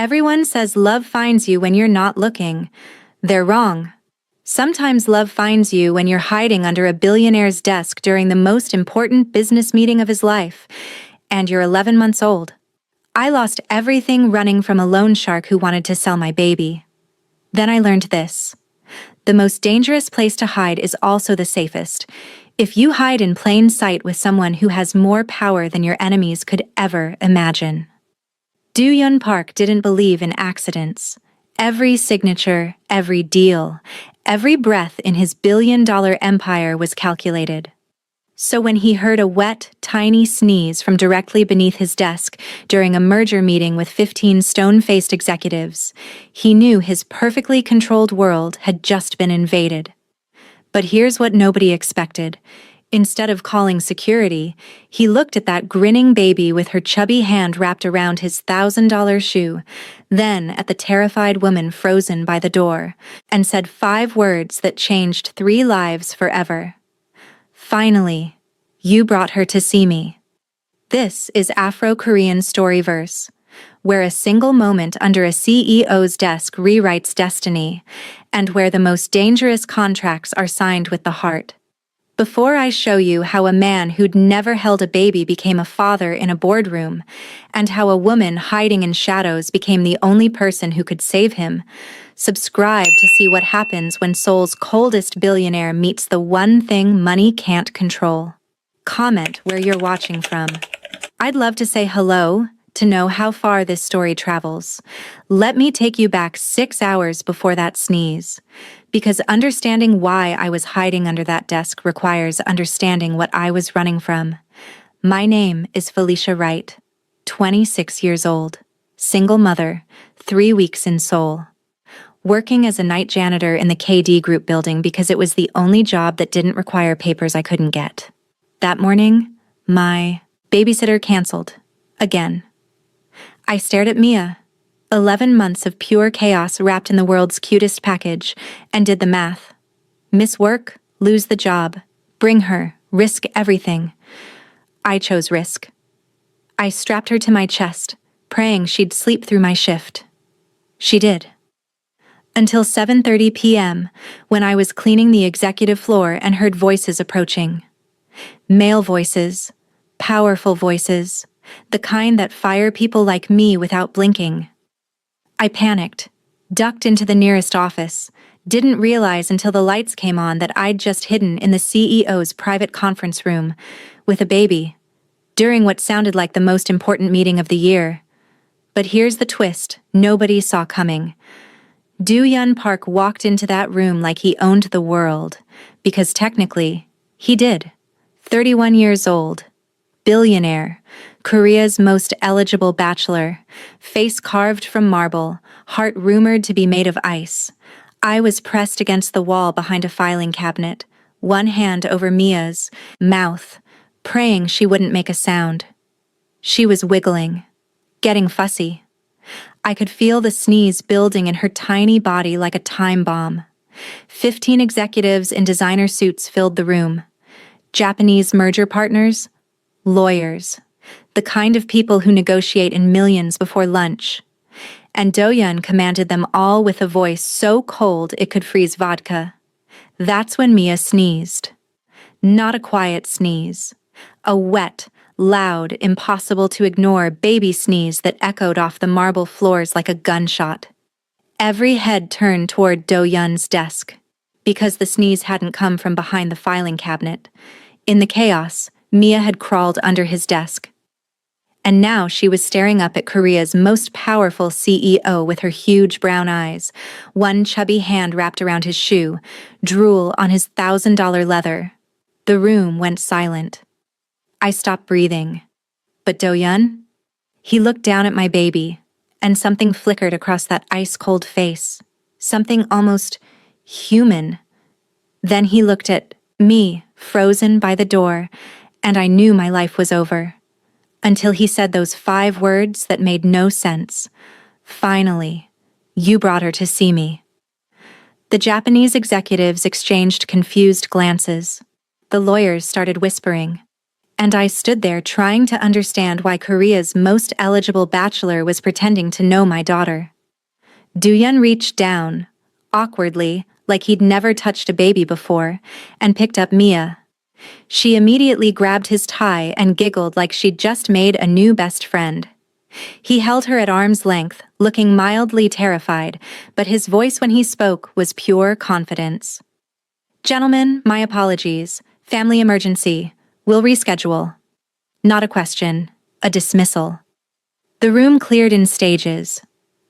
Everyone says love finds you when you're not looking. They're wrong. Sometimes love finds you when you're hiding under a billionaire's desk during the most important business meeting of his life, and you're 11 months old. I lost everything running from a loan shark who wanted to sell my baby. Then I learned this. The most dangerous place to hide is also the safest. If you hide in plain sight with someone who has more power than your enemies could ever imagine. Do-Yun Park didn't believe in accidents. Every signature, every deal, every breath in his billion-dollar empire was calculated. So when he heard a wet, tiny sneeze from directly beneath his desk during a merger meeting with 15 stone-faced executives, he knew his perfectly controlled world had just been invaded. But here's what nobody expected. Instead of calling security, he looked at that grinning baby with her chubby hand wrapped around his $1,000 shoe, then at the terrified woman frozen by the door, and said 5 words that changed 3 lives forever. Finally, you brought her to see me. This is Afro-Korean Storyverse, where a single moment under a CEO's desk rewrites destiny, and where the most dangerous contracts are signed with the heart. Before I show you how a man who'd never held a baby became a father in a boardroom, and how a woman hiding in shadows became the only person who could save him, subscribe to see what happens when Seoul's coldest billionaire meets the one thing money can't control. Comment where you're watching from. I'd love to say hello, to know how far this story travels. Let me take you back 6 hours before that sneeze. Because understanding why I was hiding under that desk requires understanding what I was running from. My name is Felicia Wright, 26 years old, single mother, 3 weeks in Seoul. Working as a night janitor in the KD Group building because it was the only job that didn't require papers I couldn't get. That morning, my babysitter canceled. Again. I stared at Mia. 11 months of pure chaos wrapped in the world's cutest package, and did the math. Miss work, lose the job. Bring her, risk everything. I chose risk. I strapped her to my chest, praying she'd sleep through my shift. She did. Until 7:30 p.m., when I was cleaning the executive floor and heard voices approaching. Male voices, powerful voices, the kind that fire people like me without blinking. I panicked, ducked into the nearest office, didn't realize until the lights came on that I'd just hidden in the CEO's private conference room, with a baby, during what sounded like the most important meeting of the year. But here's the twist nobody saw coming. Do-Yun Park walked into that room like he owned the world, because technically, he did. 31 years old, billionaire, Korea's most eligible bachelor, face carved from marble, heart rumored to be made of ice. I was pressed against the wall behind a filing cabinet, one hand over Mia's mouth, praying she wouldn't make a sound. She was wiggling, getting fussy. I could feel the sneeze building in her tiny body like a time bomb. 15 executives in designer suits filled the room. Japanese merger partners, lawyers, the kind of people who negotiate in millions before lunch. And Do-Yun commanded them all with a voice so cold it could freeze vodka. That's when Mia sneezed. Not a quiet sneeze. A wet, loud, impossible to ignore baby sneeze that echoed off the marble floors like a gunshot. Every head turned toward Do-Yun's desk, because the sneeze hadn't come from behind the filing cabinet. In the chaos, Mia had crawled under his desk. And now she was staring up at Korea's most powerful CEO with her huge brown eyes, one chubby hand wrapped around his shoe, drool on his $1,000 leather. The room went silent. I stopped breathing. But Do-Yun? He looked down at my baby, and something flickered across that ice-cold face. Something almost human. Then he looked at me, frozen by the door, and I knew my life was over. Until he said those 5 words that made no sense. Finally, you brought her to see me. The Japanese executives exchanged confused glances. The lawyers started whispering. And I stood there trying to understand why Korea's most eligible bachelor was pretending to know my daughter. Dooyeon reached down, awkwardly, like he'd never touched a baby before, and picked up Mia. She immediately grabbed his tie and giggled like she'd just made a new best friend. He held her at arm's length, looking mildly terrified, but his voice when he spoke was pure confidence. "Gentlemen, my apologies. Family emergency. We'll reschedule." Not a question, a dismissal. The room cleared in stages.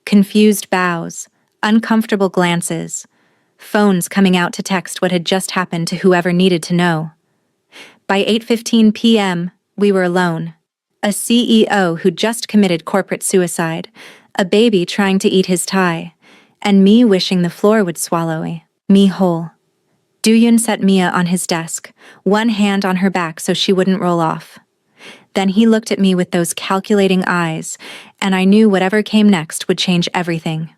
Confused bows, uncomfortable glances, phones coming out to text what had just happened to whoever needed to know. By 8:15 p.m., we were alone. A CEO who'd just committed corporate suicide, a baby trying to eat his tie, and me wishing the floor would swallow me whole. Dooyeon set Mia on his desk, one hand on her back so she wouldn't roll off. Then he looked at me with those calculating eyes, and I knew whatever came next would change everything.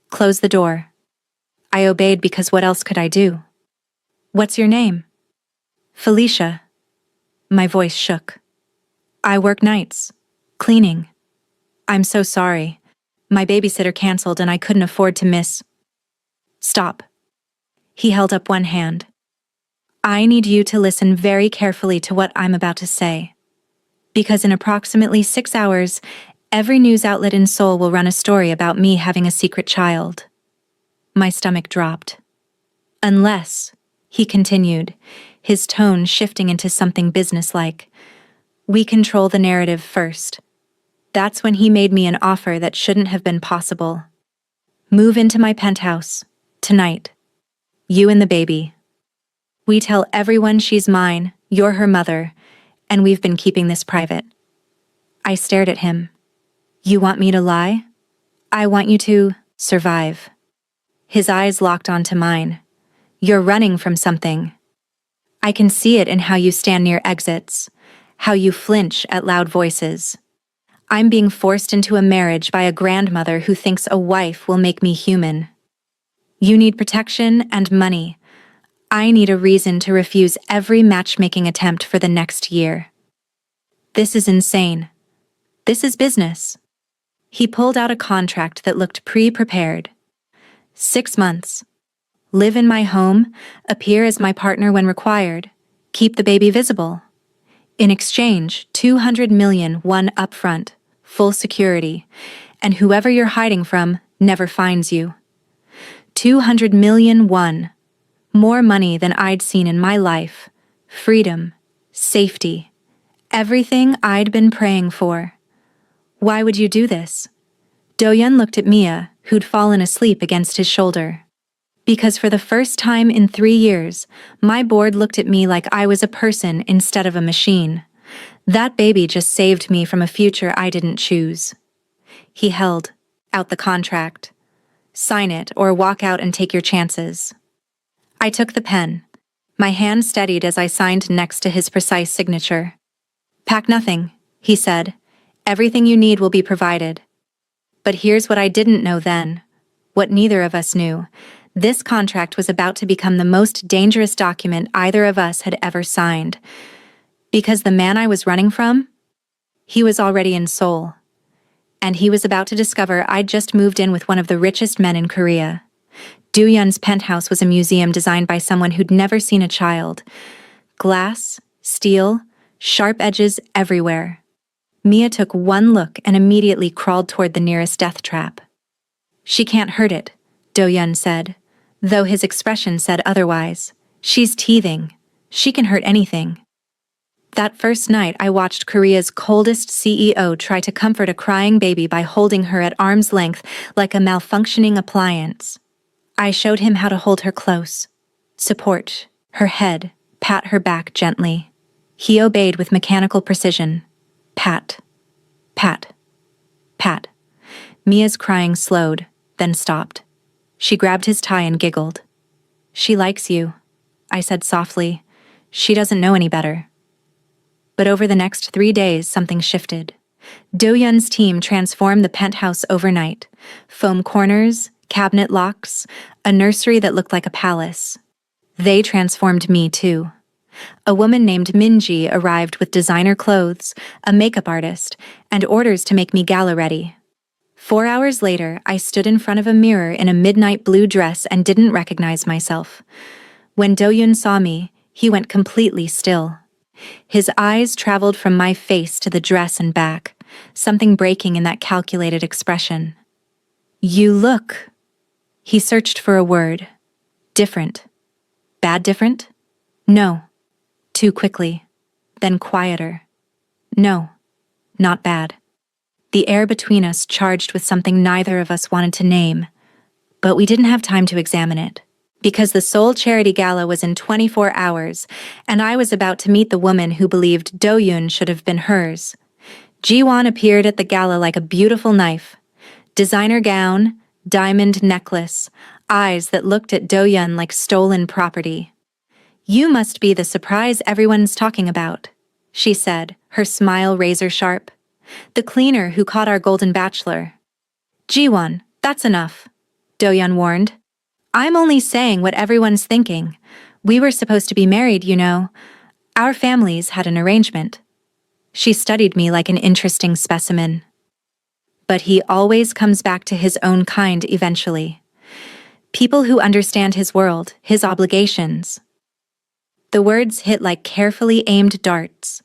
"Close the door." I obeyed because what else could I do? "What's your name?" "Felicia." My voice shook. "I work nights. Cleaning." "I'm so sorry. My babysitter canceled and I couldn't afford to miss." "Stop." He held up one hand. "I need you to listen very carefully to what I'm about to say. Because in approximately 6 hours, every news outlet in Seoul will run a story about me having a secret child." My stomach dropped. "Unless," he continued, his tone shifting into something businesslike, "we control the narrative first." That's when he made me an offer that shouldn't have been possible. "Move into my penthouse, tonight. You and the baby. We tell everyone she's mine, you're her mother, and we've been keeping this private." I stared at him. "You want me to lie? I want you to survive." His eyes locked onto mine. "You're running from something. I can see it in how you stand near exits, how you flinch at loud voices. I'm being forced into a marriage by a grandmother who thinks a wife will make me human. You need protection and money. I need a reason to refuse every matchmaking attempt for the next year. This is insane. This is business." He pulled out a contract that looked pre-prepared. 6 months. Live in my home, appear as my partner when required, keep the baby visible. In exchange, 200 million won upfront, full security, and whoever you're hiding from never finds you. 200 million won. More money than I'd seen in my life. Freedom, safety, everything I'd been praying for. Why would you do this? Dooyeon looked at Mia, who'd fallen asleep against his shoulder. Because for the first time in 3 years, my board looked at me like I was a person instead of a machine. That baby just saved me from a future I didn't choose. He held out the contract. "Sign it or walk out and take your chances." I took the pen. My hand steadied as I signed next to his precise signature. "Pack nothing," he said. "Everything you need will be provided." But here's what I didn't know then, what neither of us knew. This contract was about to become the most dangerous document either of us had ever signed. Because the man I was running from? He was already in Seoul. And he was about to discover I'd just moved in with one of the richest men in Korea. Dooyeon's penthouse was a museum designed by someone who'd never seen a child. Glass, steel, sharp edges everywhere. Mia took one look and immediately crawled toward the nearest death trap. "She can't hurt it," Dooyeon said, though his expression said otherwise. "She's teething. She can hurt anything." That first night I watched Korea's coldest CEO try to comfort a crying baby by holding her at arm's length like a malfunctioning appliance. I showed him how to hold her close, support her head, pat her back gently. He obeyed with mechanical precision. Pat, pat, pat. Mia's crying slowed, then stopped. She grabbed his tie and giggled. "She likes you," I said softly. "She doesn't know any better." But over the next 3 days, something shifted. Dooyeon's team transformed the penthouse overnight. Foam corners, cabinet locks, a nursery that looked like a palace. They transformed me too. A woman named Minji arrived with designer clothes, a makeup artist, and orders to make me gala ready. 4 hours later, I stood in front of a mirror in a midnight blue dress and didn't recognize myself. When Do-yoon saw me, he went completely still. His eyes traveled from my face to the dress and back, something breaking in that calculated expression. "You look..." He searched for a word. "Different." "Bad different?" "No." Too quickly. Then quieter. "No. Not bad." The air between us charged with something neither of us wanted to name, but we didn't have time to examine it. Because the Seoul Charity Gala was in 24 hours, and I was about to meet the woman who believed Do-yoon should have been hers. Ji-won appeared at the gala like a beautiful knife. Designer gown, diamond necklace, eyes that looked at Do-yoon like stolen property. "You must be the surprise everyone's talking about," she said, her smile razor-sharp. "The cleaner who caught our golden bachelor." "Ji-won, that's enough," Do-yoon warned. "I'm only saying what everyone's thinking. We were supposed to be married, you know. Our families had an arrangement." She studied me like an interesting specimen. "But he always comes back to his own kind eventually. People who understand his world, his obligations." The words hit like carefully aimed darts.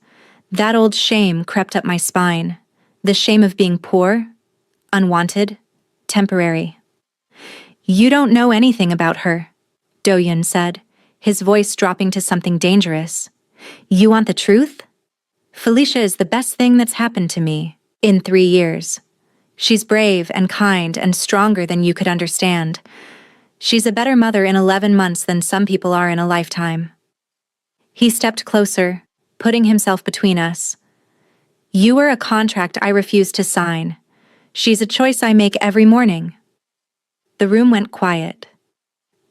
That old shame crept up my spine. The shame of being poor, unwanted, temporary. "You don't know anything about her," Do-yoon said, his voice dropping to something dangerous. "You want the truth? Felicia is the best thing that's happened to me in 3 years. She's brave and kind and stronger than you could understand. She's a better mother in 11 months than some people are in a lifetime." He stepped closer, putting himself between us. "You were a contract I refused to sign. She's a choice I make every morning." The room went quiet.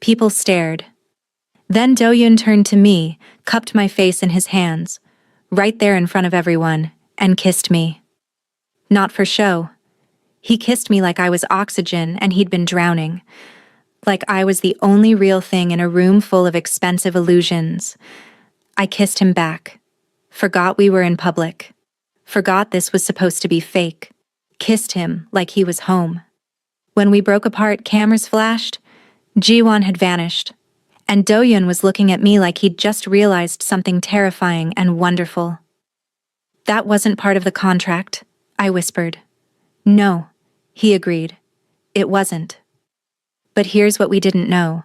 People stared. Then Do-yoon turned to me, cupped my face in his hands, right there in front of everyone, and kissed me. Not for show. He kissed me like I was oxygen and he'd been drowning. Like I was the only real thing in a room full of expensive illusions. I kissed him back. Forgot we were in public. Forgot this was supposed to be fake. Kissed him like he was home. When we broke apart, cameras flashed. Ji-won had vanished. And Do-yoon was looking at me like he'd just realized something terrifying and wonderful. "That wasn't part of the contract," I whispered. "No," he agreed. "It wasn't." But here's what we didn't know.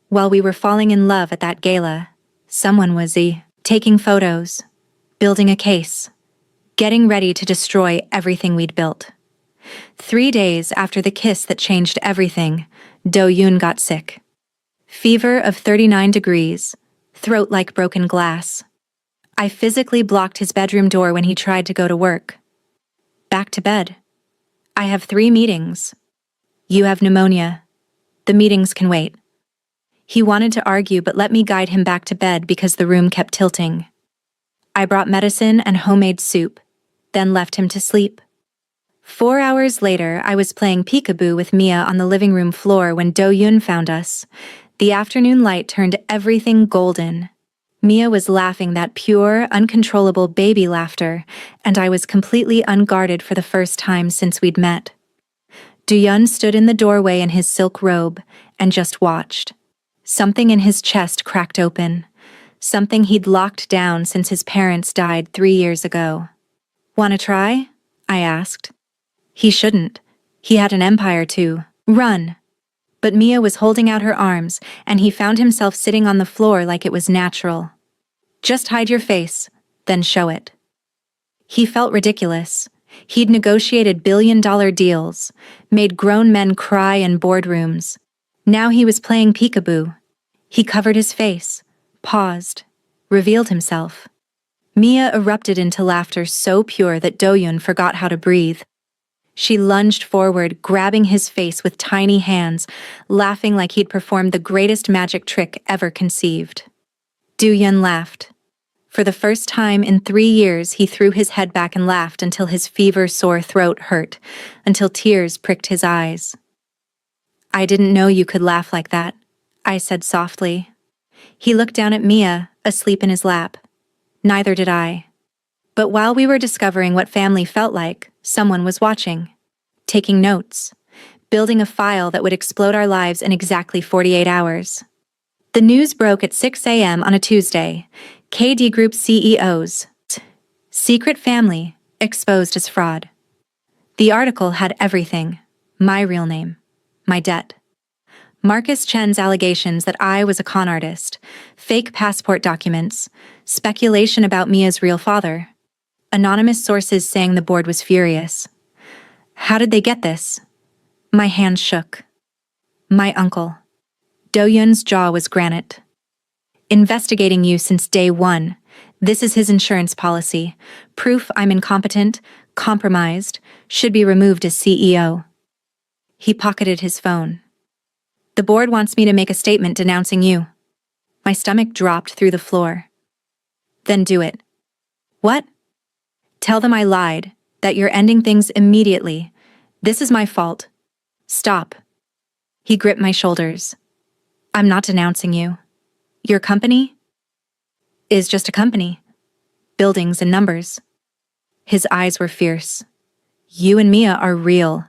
While we were falling in love at that gala, someone was taking photos, building a case, getting ready to destroy everything we'd built. 3 days after the kiss that changed everything, Do-yoon got sick. Fever of 39 degrees, throat like broken glass. I physically blocked his bedroom door when he tried to go to work. "Back to bed. I have 3 meetings. You have pneumonia. The meetings can wait." He wanted to argue but let me guide him back to bed because the room kept tilting. I brought medicine and homemade soup, then left him to sleep. 4 hours later, I was playing peekaboo with Mia on the living room floor when Do-yoon found us. The afternoon light turned everything golden. Mia was laughing that pure, uncontrollable baby laughter, and I was completely unguarded for the first time since we'd met. Do-yoon stood in the doorway in his silk robe and just watched. Something in his chest cracked open. Something he'd locked down since his parents died 3 years ago. "Wanna try?" I asked. He shouldn't. He had an empire to run. But Mia was holding out her arms, and he found himself sitting on the floor like it was natural. "Just hide your face, then show it." He felt ridiculous. He'd negotiated billion-dollar deals, made grown men cry in boardrooms. Now he was playing peekaboo. He covered his face, paused, revealed himself. Mia erupted into laughter so pure that Do-yoon forgot how to breathe. She lunged forward, grabbing his face with tiny hands, laughing like he'd performed the greatest magic trick ever conceived. Do-yoon laughed. For the first time in 3 years, he threw his head back and laughed until his fever-sore throat hurt, until tears pricked his eyes. "I didn't know you could laugh like that," I said softly. He looked down at Mia, asleep in his lap. Neither did I. But while we were discovering what family felt like, someone was watching, taking notes, building a file that would explode our lives in exactly 48 hours. The news broke at 6 a.m. on a Tuesday. KD Group CEO's secret family exposed as fraud. The article had everything: my real name, my debt, Marcus Chen's allegations that I was a con artist, fake passport documents, speculation about Mia's real father, anonymous sources saying the board was furious. How did they get this? My hands shook. My uncle. Do-Yun's jaw was granite. Investigating you since day one. This is his insurance policy. Proof I'm incompetent, compromised, should be removed as CEO. He pocketed his phone. The board wants me to make a statement denouncing you. My stomach dropped through the floor. Then do it. What? Tell them I lied, that you're ending things immediately. This is my fault. Stop. He gripped my shoulders. I'm not denouncing you. Your company is just a company. Buildings and numbers. His eyes were fierce. You and Mia are real.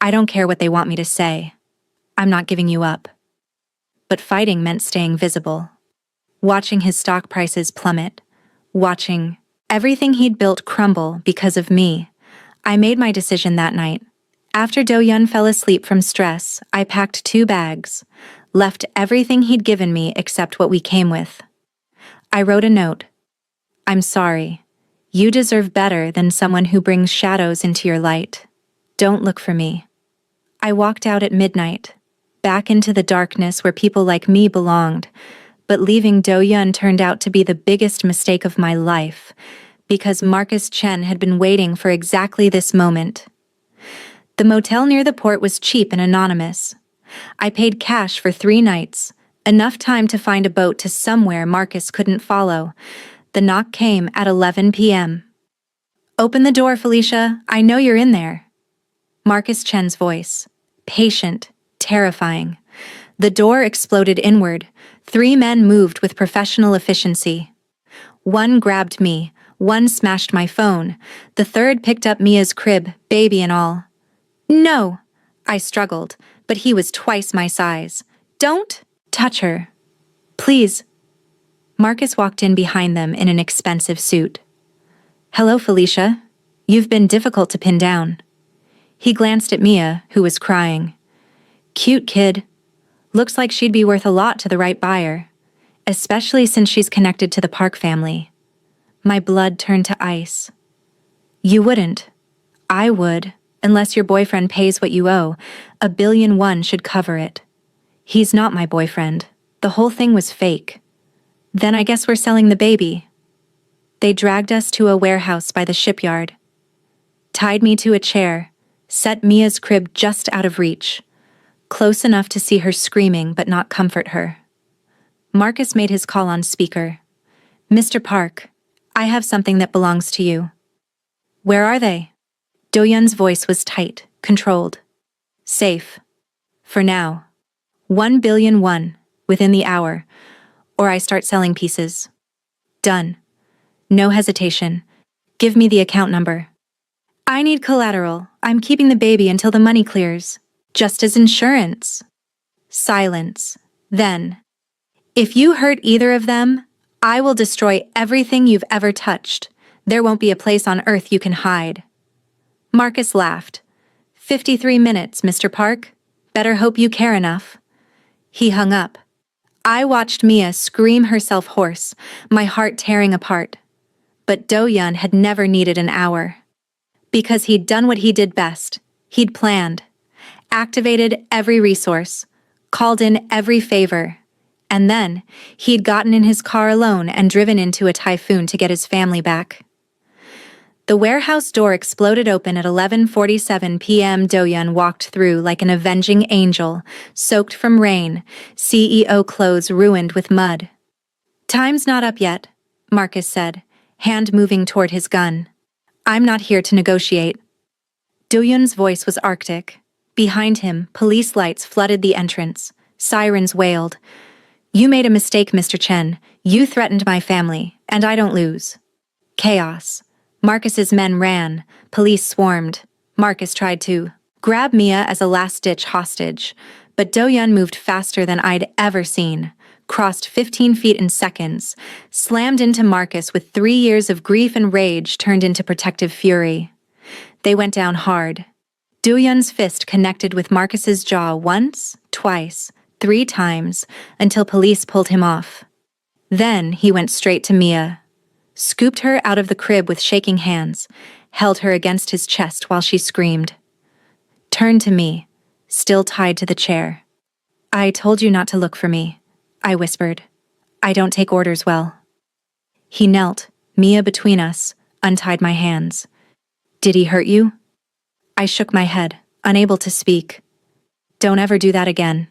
I don't care what they want me to say. I'm not giving you up. But fighting meant staying visible. Watching his stock prices plummet. Watching everything he'd built crumble because of me. I made my decision that night. After Do-Yun fell asleep from stress, I packed 2 bags, left everything he'd given me except what we came with. I wrote a note. I'm sorry. You deserve better than someone who brings shadows into your light. Don't look for me. I walked out at midnight, back into the darkness where people like me belonged, but leaving Do-Yun turned out to be the biggest mistake of my life, because Marcus Chen had been waiting for exactly this moment. The motel near the port was cheap and anonymous. I paid cash for 3 nights, enough time to find a boat to somewhere Marcus couldn't follow. The knock came at 11 p.m. Open the door, Felicia. I know you're in there. Marcus Chen's voice. Patient, terrifying. The door exploded inward. 3 men moved with professional efficiency. One grabbed me, one smashed my phone, the third picked up Mia's crib, baby and all. No, I struggled, but he was twice my size. Don't touch her. Please. Marcus walked in behind them in an expensive suit. Hello, Felicia. You've been difficult to pin down. He glanced at Mia, who was crying. Cute kid. Looks like she'd be worth a lot to the right buyer, especially since she's connected to the Park family. My blood turned to ice. You wouldn't. I would, unless your boyfriend pays what you owe. $1 billion should cover it. He's not my boyfriend. The whole thing was fake. Then I guess we're selling the baby. They dragged us to a warehouse by the shipyard, tied me to a chair, set Mia's crib just out of reach, close enough to see her screaming but not comfort her. Marcus made his call on speaker. Mr. Park, I have something that belongs to you. Where are they? Do-Yun's voice was tight, controlled. Safe. For now. 1 billion won, within the hour, or I start selling pieces. Done. No hesitation. Give me the account number. I need collateral. I'm keeping the baby until the money clears. Just as insurance. Silence. Then. If you hurt either of them, I will destroy everything you've ever touched. There won't be a place on earth you can hide. Marcus laughed. 53 minutes, Mr. Park. Better hope you care enough. He hung up. I watched Mia scream herself hoarse, my heart tearing apart. But Do-Yun had never needed an hour. Because he'd done what he did best. He'd planned. Activated every resource. Called in every favor. And then, he'd gotten in his car alone and driven into a typhoon to get his family back. The warehouse door exploded open at 11:47 p.m. Do-Yun walked through like an avenging angel, soaked from rain, CEO clothes ruined with mud. Time's not up yet, Marcus said, hand moving toward his gun. I'm not here to negotiate. Do-Yun's voice was arctic. Behind him, police lights flooded the entrance. Sirens wailed. You made a mistake, Mr. Chen. You threatened my family, and I don't lose. Chaos. Marcus's men ran. Police swarmed. Marcus tried to grab Mia as a last-ditch hostage, but Do-Yun moved faster than I'd ever seen, crossed 15 feet in seconds, slammed into Marcus with 3 years of grief and rage turned into protective fury. They went down hard. Do-Yun's fist connected with Marcus's jaw once, twice, 3 times, until police pulled him off. Then he went straight to Mia, scooped her out of the crib with shaking hands, held her against his chest while she screamed. Turned to me, still tied to the chair. I told you not to look for me, I whispered. I don't take orders well. He knelt, Mia between us, untied my hands. Did he hurt you? I shook my head, unable to speak. Don't ever do that again.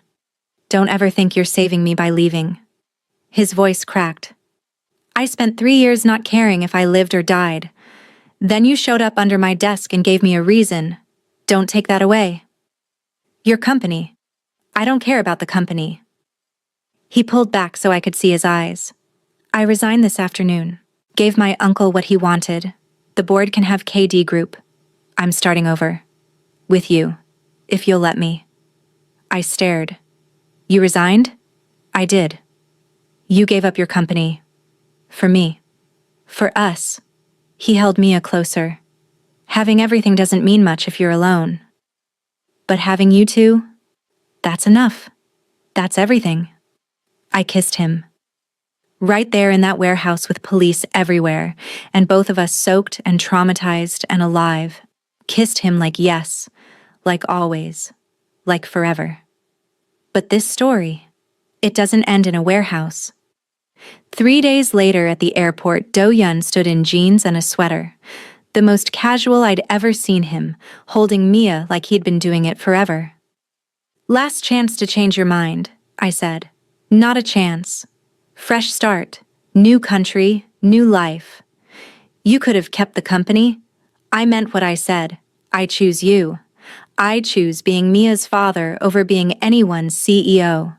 Don't ever think you're saving me by leaving. His voice cracked. I spent 3 years not caring if I lived or died. Then you showed up under my desk and gave me a reason. Don't take that away. Your company. I don't care about the company. He pulled back so I could see his eyes. I resigned this afternoon. Gave my uncle what he wanted. The board can have KD Group. I'm starting over. With you. If you'll let me. I stared. You resigned? I did. You gave up your company. For me. For us. He held Mia closer. Having everything doesn't mean much if you're alone. But having you two? That's enough. That's everything. I kissed him. Right there in that warehouse with police everywhere, and both of us soaked and traumatized and alive. Kissed him like yes, like always, like forever. But this story, it doesn't end in a warehouse. 3 days later at the airport, Do-Yun stood in jeans and a sweater, the most casual I'd ever seen him, holding Mia like he'd been doing it forever. Last chance to change your mind, I said. Not a chance. Fresh start, new country, new life. You could have kept the company. I meant what I said. I choose you. I choose being Mia's father over being anyone's CEO.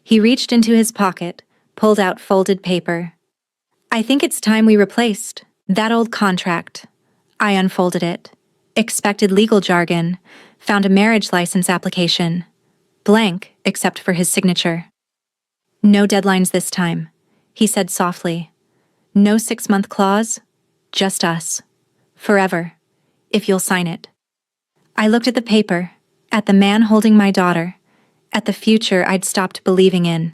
He reached into his pocket, pulled out folded paper. I think it's time we replaced that old contract. I unfolded it, expected legal jargon, found a marriage license application. Blank, except for his signature. No deadlines this time, he said softly. No 6-month clause, just us. Forever, if you'll sign it. I looked at the paper, at the man holding my daughter, at the future I'd stopped believing in,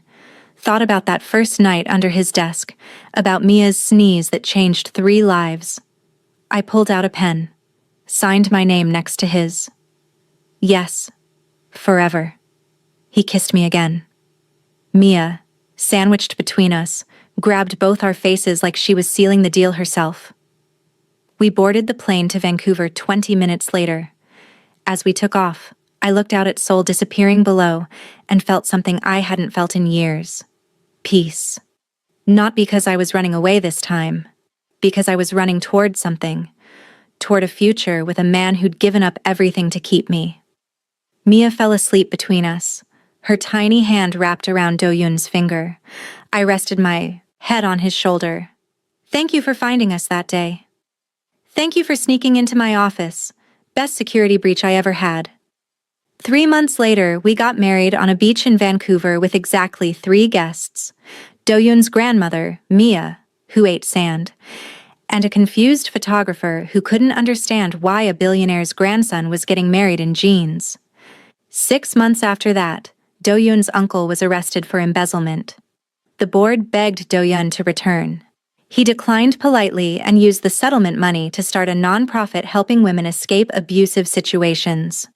thought about that first night under his desk, about Mia's sneeze that changed 3 lives. I pulled out a pen, signed my name next to his. Yes, forever. He kissed me again. Mia, sandwiched between us, grabbed both our faces like she was sealing the deal herself. We boarded the plane to Vancouver 20 minutes later. As we took off, I looked out at Seoul disappearing below and felt something I hadn't felt in years. Peace. Not because I was running away this time, because I was running toward something, toward a future with a man who'd given up everything to keep me. Mia fell asleep between us, her tiny hand wrapped around Do-Yun's finger. I rested my head on his shoulder. Thank you for finding us that day. Thank you for sneaking into my office. Best security breach I ever had. 3 months later, we got married on a beach in Vancouver with exactly 3 guests. Do-Yun's grandmother, Mia, who ate sand, and a confused photographer who couldn't understand why a billionaire's grandson was getting married in jeans. 6 months after that, Do-Yun's uncle was arrested for embezzlement. The board begged Do-Yun to return. He declined politely and used the settlement money to start a nonprofit helping women escape abusive situations.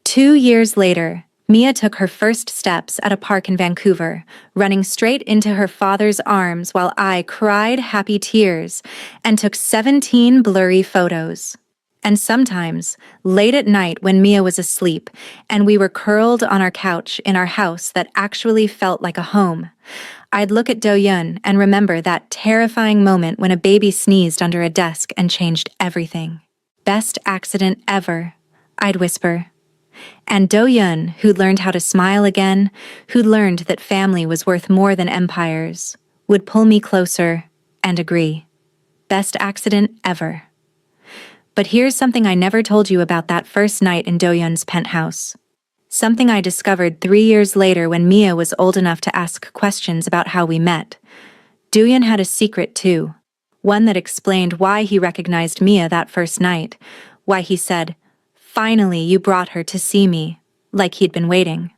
2 years later, Mia took her first steps at a park in Vancouver, running straight into her father's arms while I cried happy tears and took 17 blurry photos. And sometimes, late at night when Mia was asleep and we were curled on our couch in our house that actually felt like a home, I'd look at Do-Yun and remember that terrifying moment when a baby sneezed under a desk and changed everything. Best accident ever, I'd whisper. And Do-yun, who'd learned how to smile again, who'd learned that family was worth more than empires, would pull me closer and agree. Best accident ever. But here's something I never told you about that first night in Do-yun's penthouse. Something I discovered 3 years later when Mia was old enough to ask questions about how we met. Do-yun had a secret too. One that explained why he recognized Mia that first night. Why he said, "Finally, you brought her to see me," like he'd been waiting.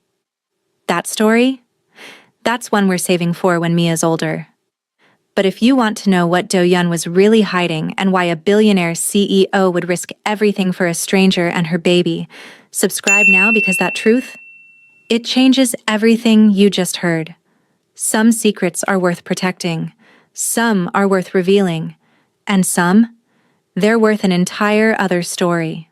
That story? That's one we're saving for when Mia's older. But if you want to know what Do-yun was really hiding and why a billionaire CEO would risk everything for a stranger and her baby, subscribe now because that truth, it changes everything you just heard. Some secrets are worth protecting, some are worth revealing, and some, they're worth an entire other story.